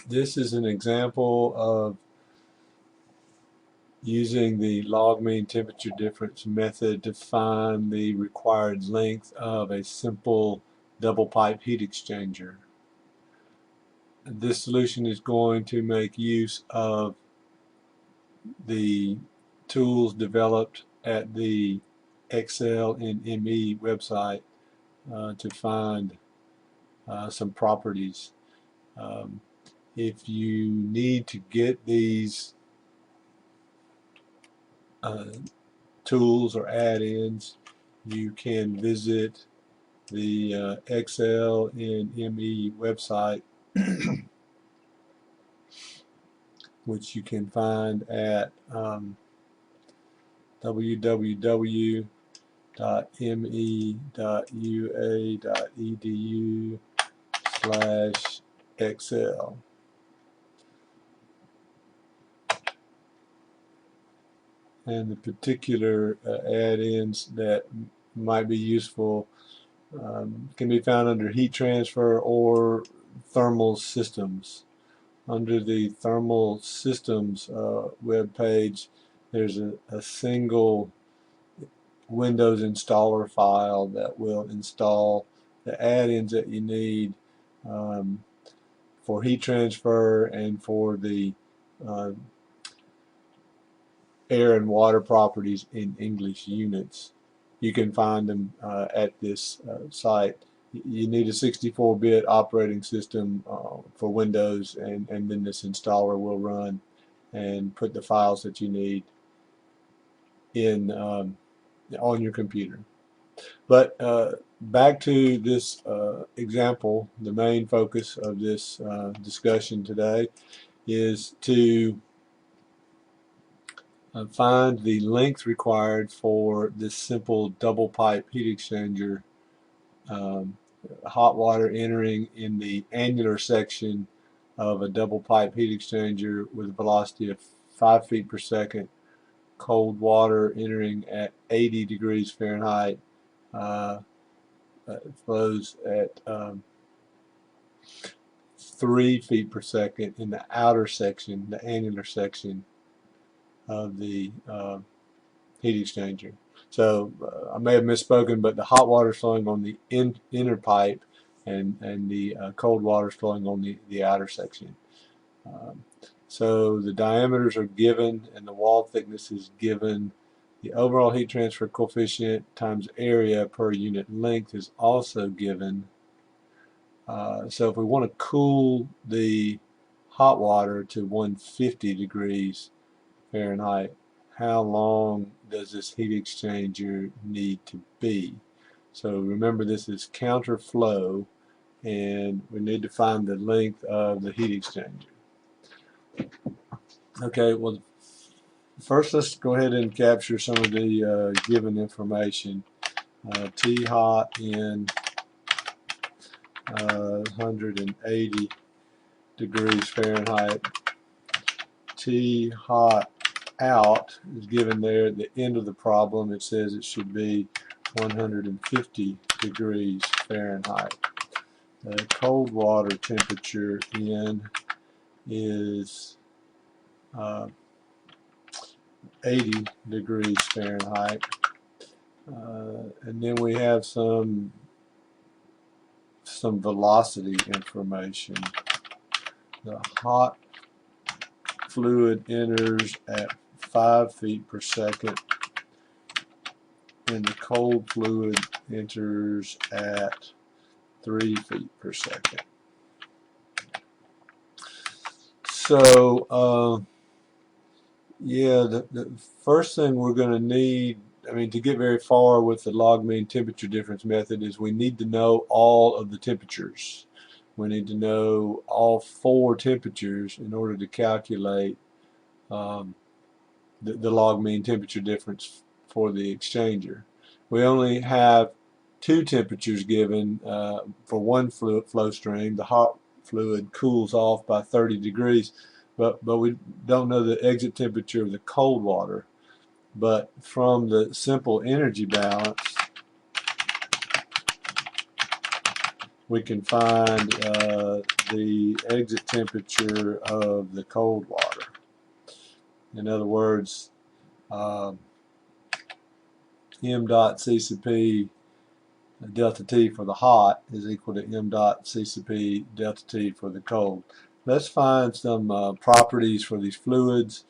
This is an example of using the log mean temperature difference method to find the required length of a simple double pipe heat exchanger. This solution is going to make use of the tools developed at the Excel and ME website to find some properties. If you need to get these tools or add-ins, you can visit the Excel and ME website, which you can find at www.me.ua.edu/Excel. And the particular add-ins that might be useful can be found under heat transfer or thermal systems. Under the thermal systems web page, there's a single Windows installer file that will install the add-ins that you need for heat transfer and for the air and water properties in English units. You can find them at this site. You need a 64-bit operating system for Windows, and then this installer will run and put the files that you need in on your computer. But back to this example, the main focus of this discussion today is to find the length required for this simple double pipe heat exchanger. Hot water entering in the annular section of a double pipe heat exchanger with a velocity of 5 feet per second. Cold water entering at 80 degrees Fahrenheit flows at 3 feet per second in the outer section, the annular section of the heat exchanger. So I may have misspoken, but the hot water is flowing on the inner pipe, and the cold water is flowing on the outer section. So the diameters are given, and the wall thickness is given. The overall heat transfer coefficient times area per unit length is also given. So if we want to cool the hot water to 150 degrees Fahrenheit, how long does this heat exchanger need to be? So remember, this is counterflow, and we need to find the length of the heat exchanger. Okay, well, first let's go ahead and capture some of the given information. T hot in 180 degrees Fahrenheit. T hot out is given there at the end of the problem. It says it should be 150 degrees Fahrenheit. The cold water temperature in is 80 degrees Fahrenheit. And then we have some velocity information. The hot fluid enters at 5 feet per second, and the cold fluid enters at 3 feet per second. So yeah, the first thing we're going to need, to get very far with the log mean temperature difference method, is we need to know all of the temperatures. We need to know all 4 temperatures in order to calculate the log mean temperature difference for the exchanger. We only have 2 temperatures given for one flow stream. The hot fluid cools off by 30 degrees, but we don't know the exit temperature of the cold water. But from the simple energy balance, we can find the exit temperature of the cold water. In other words, m dot c sub p delta T for the hot is equal to m dot c sub p delta T for the cold. Let's find some properties for these fluids.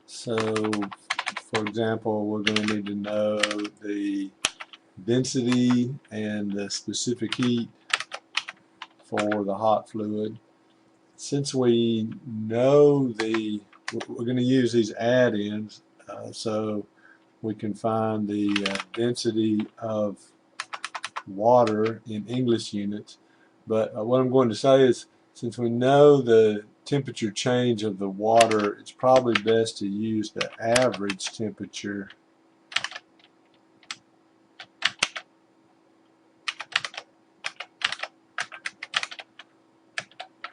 So, for example, we're going to need to know the density and the specific heat for the hot fluid. Since we know we're going to use these add-ins, so we can find the density of water in English units. But what I'm going to say is, since we know the temperature change of the water, it's probably best to use the average temperature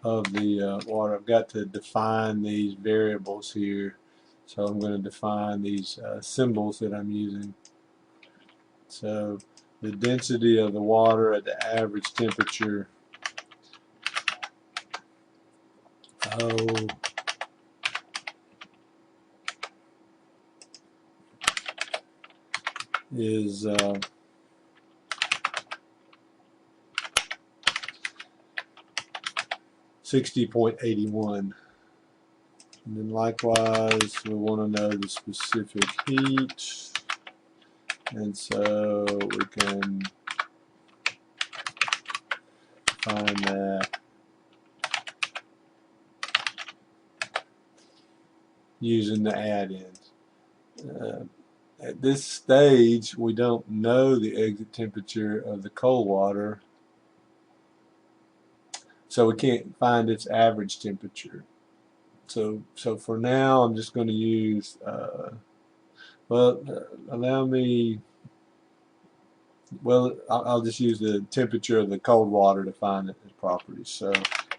of the water. I've got to define these variables here, so I'm going to define these symbols that I'm using. So the density of the water at the average temperature is 60.81. And then likewise, we want to know the specific heat, and so we can find that using the add-ins. At this stage, we don't know the exit temperature of the cold water, so we can't find its average temperature. So for now, I'm just going to use, allow me, I'll just use the temperature of the cold water to find its properties. So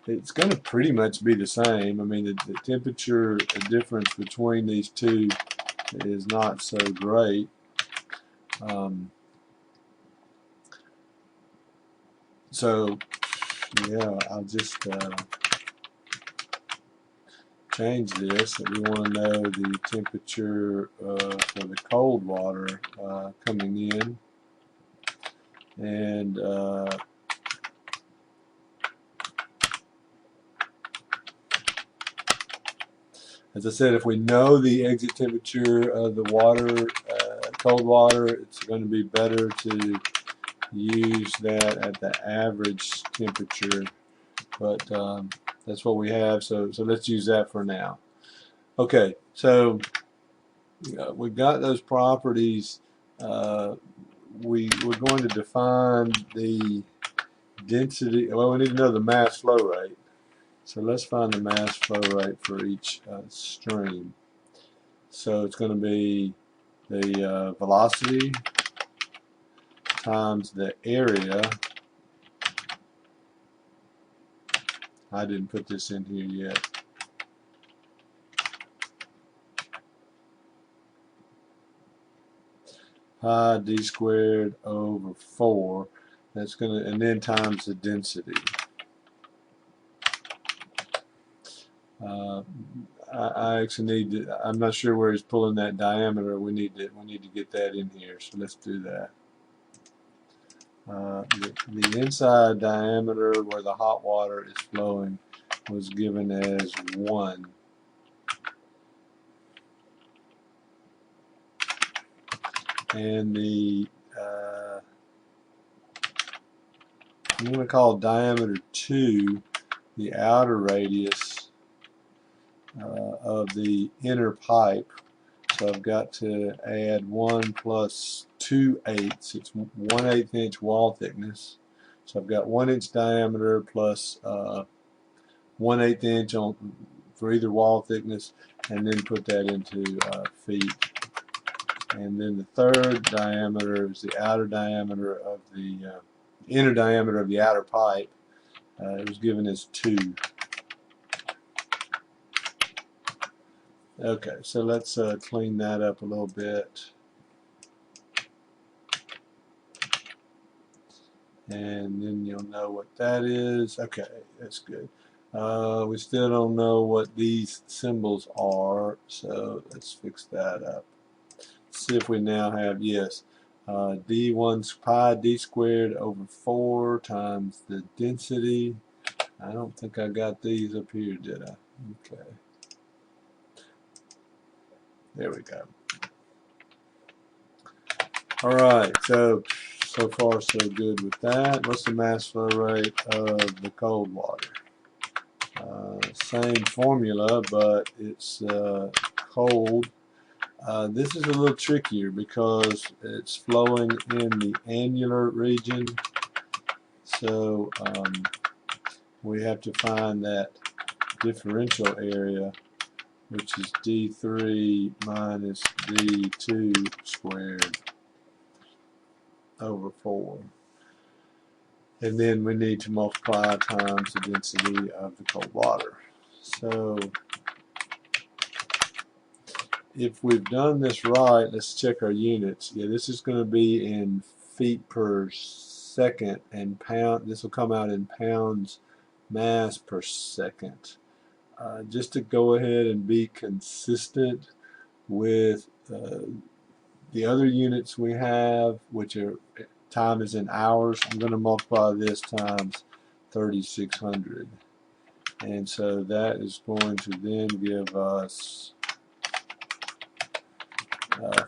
it's going to pretty much be the same. I mean, the temperature difference between these two is not so great. So yeah, I'll just change this. We want to know the temperature for the cold water coming in, and as I said, if we know the exit temperature of the water, cold water, it's going to be better to use that at the average temperature. But that's what we have, so let's use that for now. Okay, so we've got those properties. We're going to define the density. Well, we need to know the mass flow rate. So let's find the mass flow rate for each stream. So it's going to be the velocity times the area. I didn't put this in here yet. Pi d squared over 4. That's going to, and then times the density. I actually need to, I'm not sure where he's pulling that diameter. We need to get that in here. So let's do that. The inside diameter where the hot water is flowing was given as 1. And the I'm going to call diameter 2 the outer radius of the inner pipe. So I've got to add 1 plus 2/8. It's 1/8 inch wall thickness. So I've got 1 inch diameter plus 1/8 inch for either wall thickness, and then put that into feet. And then the third diameter is the outer diameter of the inner diameter of the outer pipe. It was given as 2. Okay, so let's clean that up a little bit. And then you'll know what that is. Okay, that's good. We still don't know what these symbols are, so let's fix that up. See if we now have, yes, d1 pi d squared over 4 times the density. I don't think I got these up here, did I? Okay. There we go. All right, so far so good with that. What's the mass flow rate of the cold water? Same formula, but it's cold. This is a little trickier because it's flowing in the annular region, so we have to find that differential area, which is d3 minus d2 squared over 4. And then we need to multiply times the density of the cold water. So if we've done this right, let's check our units. Yeah, this is going to be in feet per second and pound. This will come out in pounds mass per second. Just to go ahead and be consistent with the other units we have, which are time is in hours, I'm going to multiply this times 3600. And so that is going to then give us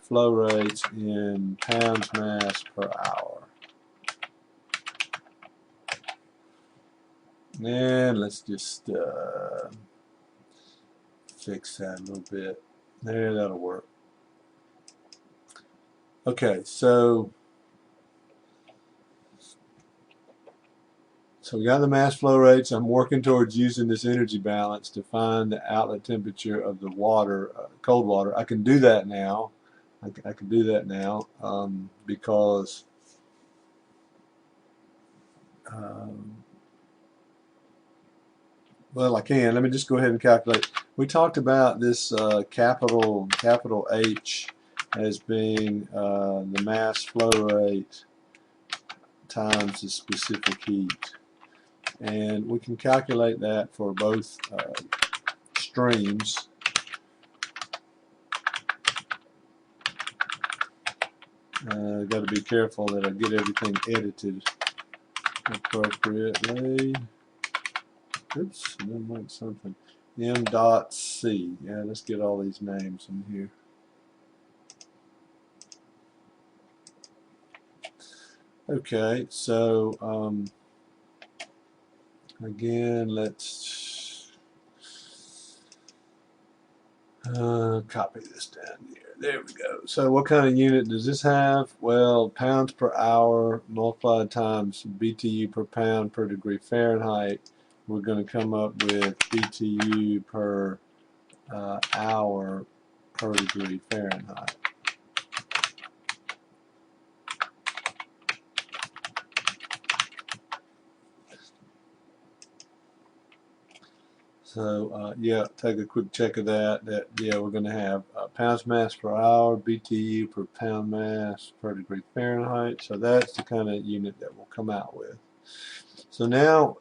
flow rates in pounds mass per hour. And let's just fix that a little bit. There, that'll work. Okay, so we got the mass flow rates. I'm working towards using this energy balance to find the outlet temperature of the water, cold water. I can do that now. I can do that now because well, I can. Let me just go ahead and calculate. We talked about this capital H as being the mass flow rate times the specific heat. And we can calculate that for both streams. Got to be careful that I get everything edited appropriately. Oops, I didn't like something. M dot C. Yeah, let's get all these names in here. Okay, so again, let's copy this down here. There we go. So what kind of unit does this have? Well, pounds per hour multiplied times BTU per pound per degree Fahrenheit. We're going to come up with BTU per hour per degree Fahrenheit. So yeah, take a quick check of that. Yeah, we're going to have pounds mass per hour, BTU per pound mass per degree Fahrenheit. So that's the kind of unit that we'll come out with. So now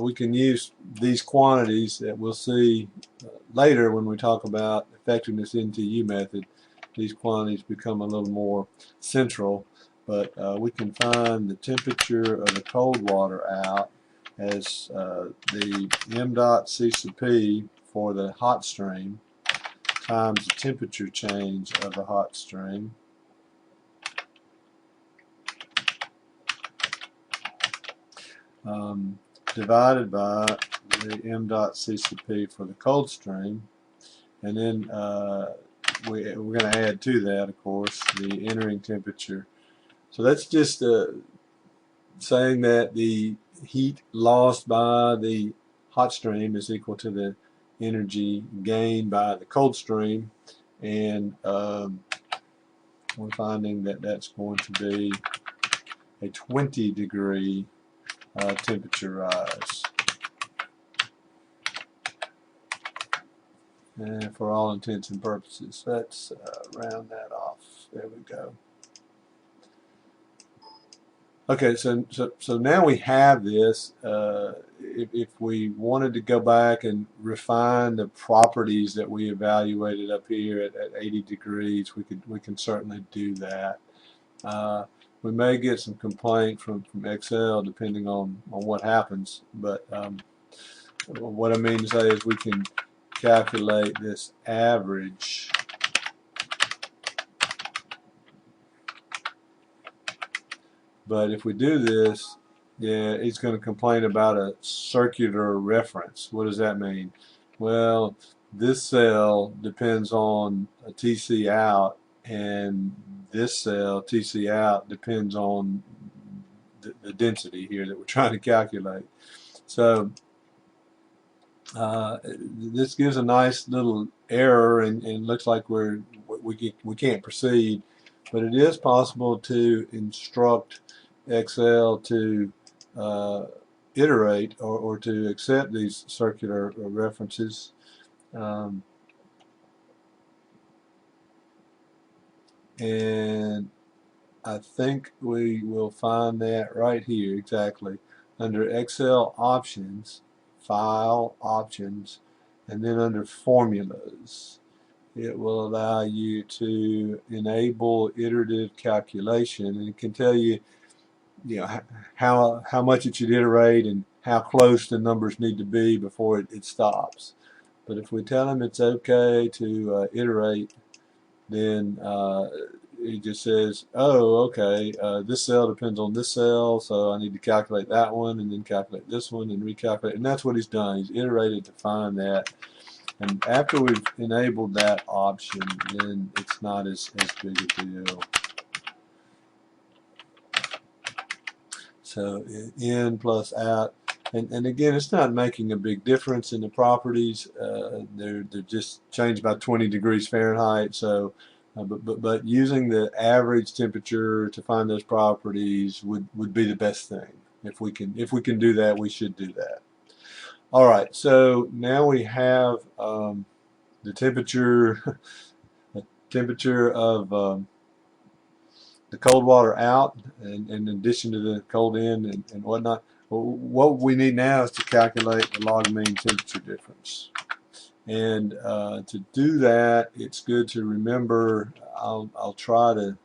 we can use these quantities that we'll see later when we talk about effectiveness NTU method. These quantities become a little more central, but we can find the temperature of the cold water out as the m dot C sub P for the hot stream times the temperature change of the hot stream divided by the m dot C sub P for the cold stream, and then we're going to add to that, of course, the entering temperature. So that's just saying that the heat lost by the hot stream is equal to the energy gained by the cold stream, and we're finding that that's going to be a 20-degree temperature rise. And for all intents and purposes, let's round that off. There we go. Okay, so now we have this. If we wanted to go back and refine the properties that we evaluated up here at 80 degrees, we can certainly do that. We may get some complaint from Excel depending on what happens, but what I mean to say is we can calculate this average But if we do this, yeah, it's going to complain about a circular reference. What does that mean? Well, this cell depends on a TC out, and this cell, TC out, depends on the density here that we're trying to calculate. So this gives a nice little error, and looks like we can't proceed. But it is possible to instruct Excel to iterate or to accept these circular references. And I think we will find that right here exactly under Excel options, file options, and then under formulas. It will allow you to enable iterative calculation, and it can tell you, how much it should iterate and how close the numbers need to be before it stops. But if we tell them it's okay to iterate, then it just says, oh, okay, this cell depends on this cell, so I need to calculate that one and then calculate this one and recalculate. And that's what he's done. He's iterated to find that. And after we've enabled that option, then it's not as big a deal. So in plus out, and again, it's not making a big difference in the properties. They're just changed by 20 degrees Fahrenheit. So, but using the average temperature to find those properties would be the best thing. If we can do that, we should do that. All right. So now we have the temperature of the cold water out, and in addition to the cold in and whatnot. What we need now is to calculate the log mean temperature difference. And to do that, it's good to remember. I'll try to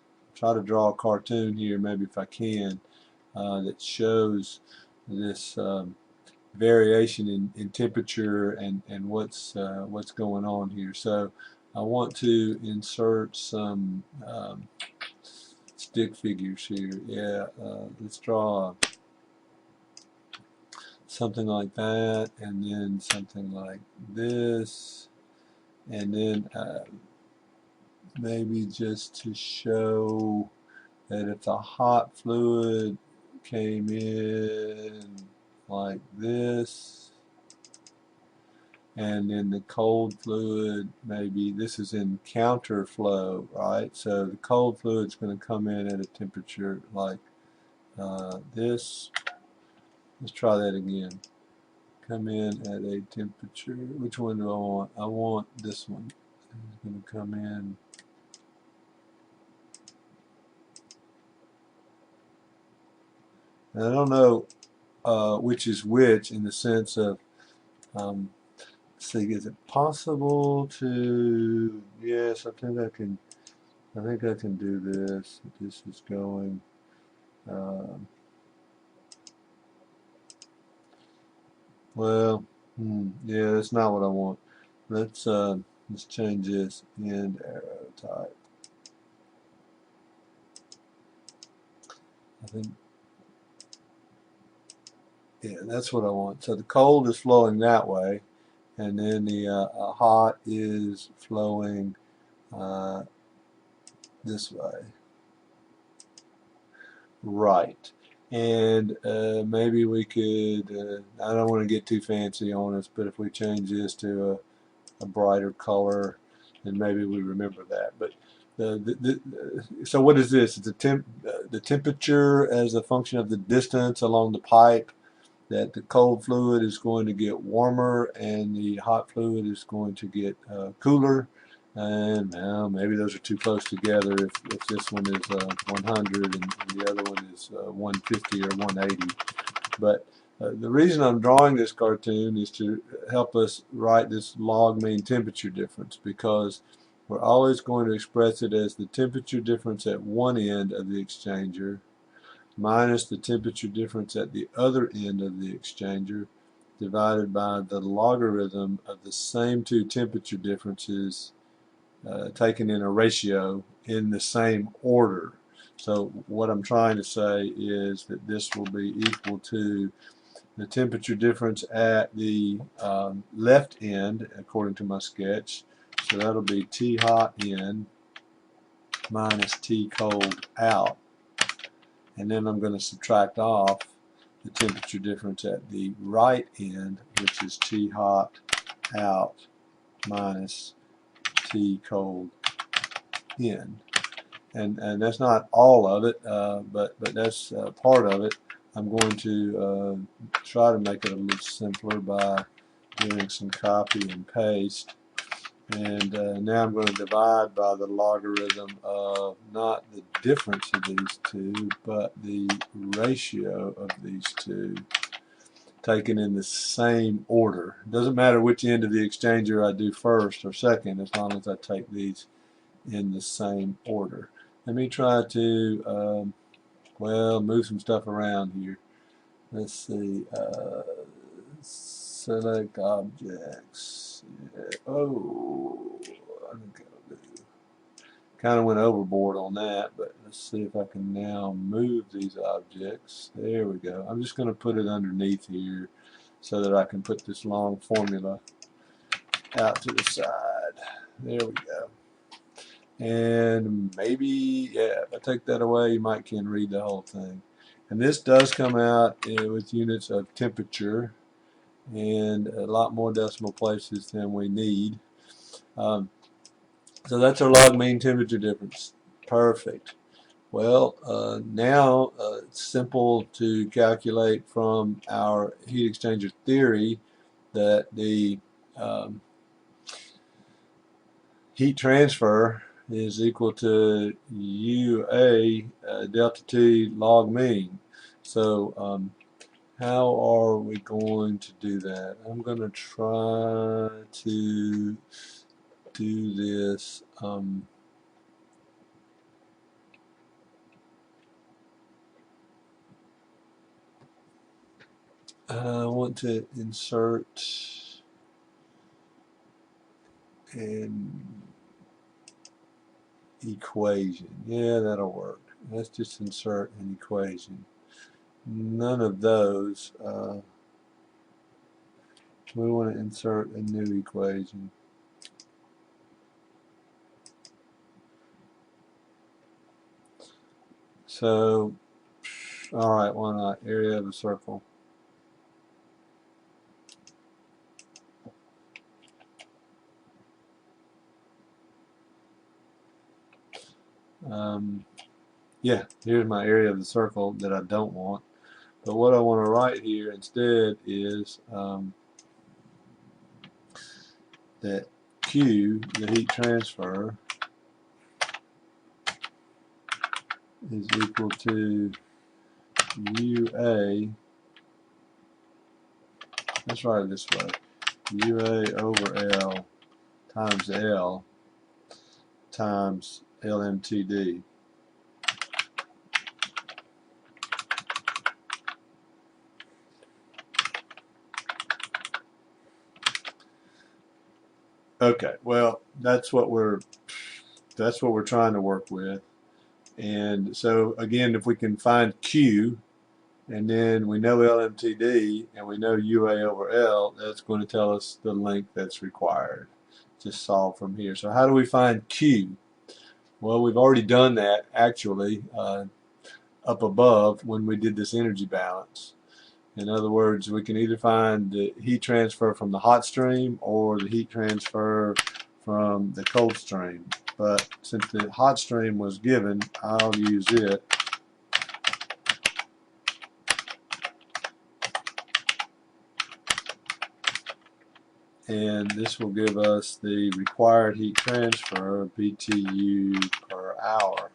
draw a cartoon here, maybe if I can, that shows this variation in temperature and what's going on here. So I want to insert some stick figures here. Yeah, let's draw something like that, and then something like this, and then maybe just to show that if the hot fluid came in like this, and then the cold fluid, maybe this is in counterflow, right? So the cold fluid's going to come in at a temperature like this. Let's try that again. Come in at a temperature. Which one do I want? I want this one. It's going to come in. And I don't know which is which in the sense of, let's see, is it possible to? Yes, I think I can do this. This is going. Well, yeah, that's not what I want. Let's change this end arrow type. I think, yeah, that's what I want. So the cold is flowing that way, and then the hot is flowing this way. Right. And maybe we could, I don't want to get too fancy on us, but if we change this to a brighter color, then maybe we remember that. But So what is this? It's the temperature as a function of the distance along the pipe, that the cold fluid is going to get warmer and the hot fluid is going to get cooler. And well, maybe those are too close together if this one is 100 and the other one is 150 or 180. But the reason I'm drawing this cartoon is to help us write this log mean temperature difference, because we're always going to express it as the temperature difference at one end of the exchanger minus the temperature difference at the other end of the exchanger divided by the logarithm of the same two temperature differences taken in a ratio in the same order. So what I'm trying to say is that this will be equal to the temperature difference at the left end, according to my sketch. So that'll be T hot in minus T cold out. And then I'm going to subtract off the temperature difference at the right end, which is T hot out minus T cold in. And that's not all of it, but that's part of it. I'm going to try to make it a little simpler by doing some copy and paste. And now I'm going to divide by the logarithm of not the difference of these two, but the ratio of these two, taken in the same order. It doesn't matter which end of the exchanger I do first or second, as long as I take these in the same order. Let me try to, well, move some stuff around here. Let's see. Select objects. Oh, I think I'll do. Kind of went overboard on that, but let's see if I can now move these objects. There we go. I'm just going to put it underneath here so that I can put this long formula out to the side. There we go. And maybe, yeah, if I take that away, you might can read the whole thing. And this does come out with units of temperature and a lot more decimal places than we need. So that's our log mean temperature difference. Perfect. Well, now it's simple to calculate from our heat exchanger theory that the heat transfer is equal to UA delta T log mean. So how are we going to do that? I'm going to try to do this. I want to insert an equation. Yeah, that'll work. Let's just insert an equation. None of those. We want to insert a new equation. So, all right, why not? Area of a circle. Yeah, here's my area of the circle that I don't want. But what I want to write here instead is that Q, the heat transfer, is equal to UA. Let's write it this way. UA over L times L times LMTD. Okay, well, that's what we're trying to work with. And so again, if we can find Q, and then we know LMTD, and we know UA over L, that's going to tell us the length that's required. Just solve from here. So how do we find Q? Well, we've already done that actually up above when we did this energy balance. In other words, we can either find the heat transfer from the hot stream or the heat transfer from the cold stream. but since the hot stream was given, I'll use it. And this will give us the required heat transfer, BTU per hour.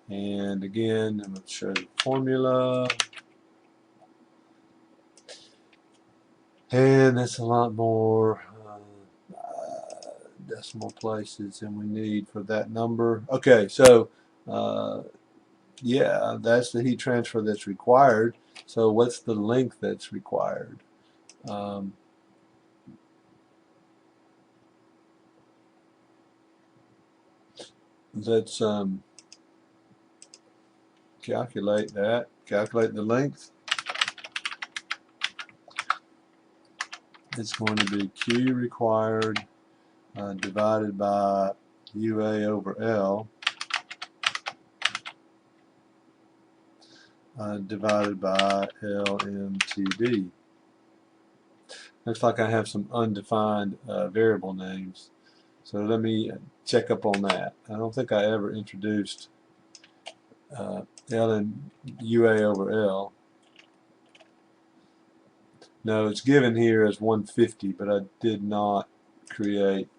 And again, I'm going to show the formula. And that's a lot more decimal places than we need for that number. Okay, so yeah, that's the heat transfer that's required. So what's the length that's required? Let's calculate that. Calculate the length. It's going to be Q required divided by UA over L divided by LMTD. Looks like I have some undefined variable names. So let me check up on that. I don't think I ever introduced L and UA over L. No, it's given here as 150, but I did not create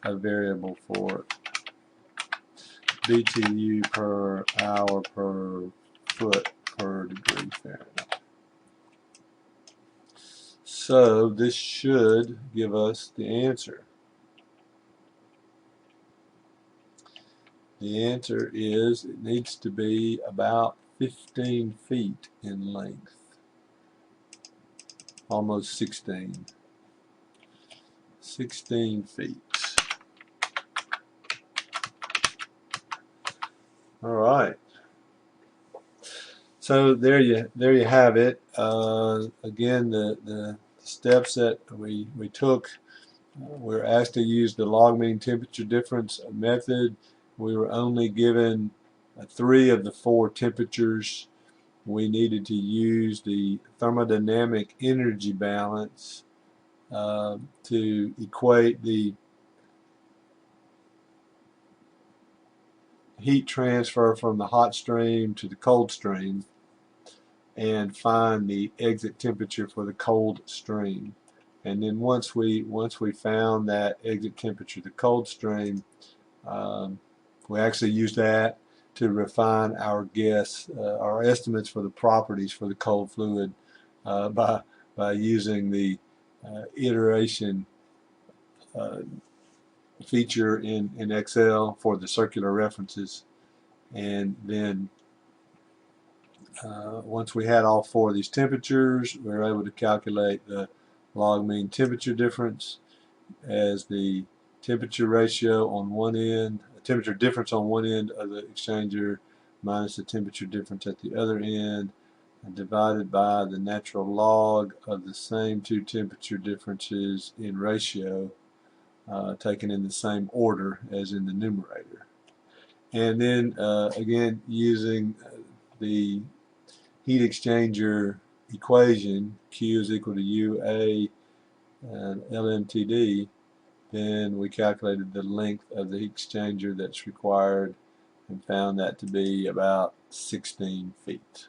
a variable for it. BTU per hour per foot per degree Fahrenheit. So this should give us the answer. The answer is it needs to be about 15 feet in length. Almost 16. 16 feet. All right. So there you have it. Again, the steps that we took. We're asked to use the log mean temperature difference method. We were only given 3 of the 4 temperatures. We needed to use the thermodynamic energy balance to equate the heat transfer from the hot stream to the cold stream and find the exit temperature for the cold stream. And then once we found that exit temperature, the cold stream, we actually used that to refine our guess, our estimates for the properties for the cold fluid by using the iteration feature in Excel for the circular references. And then once we had all 4 of these temperatures, we were able to calculate the log mean temperature difference as the temperature ratio on one end, temperature difference on one end of the exchanger minus the temperature difference at the other end, and divided by the natural log of the same 2 temperature differences in ratio, taken in the same order as in the numerator. And then again, using the heat exchanger equation, Q is equal to UA and LMTD, then we calculated the length of the heat exchanger that's required and found that to be about 16 feet.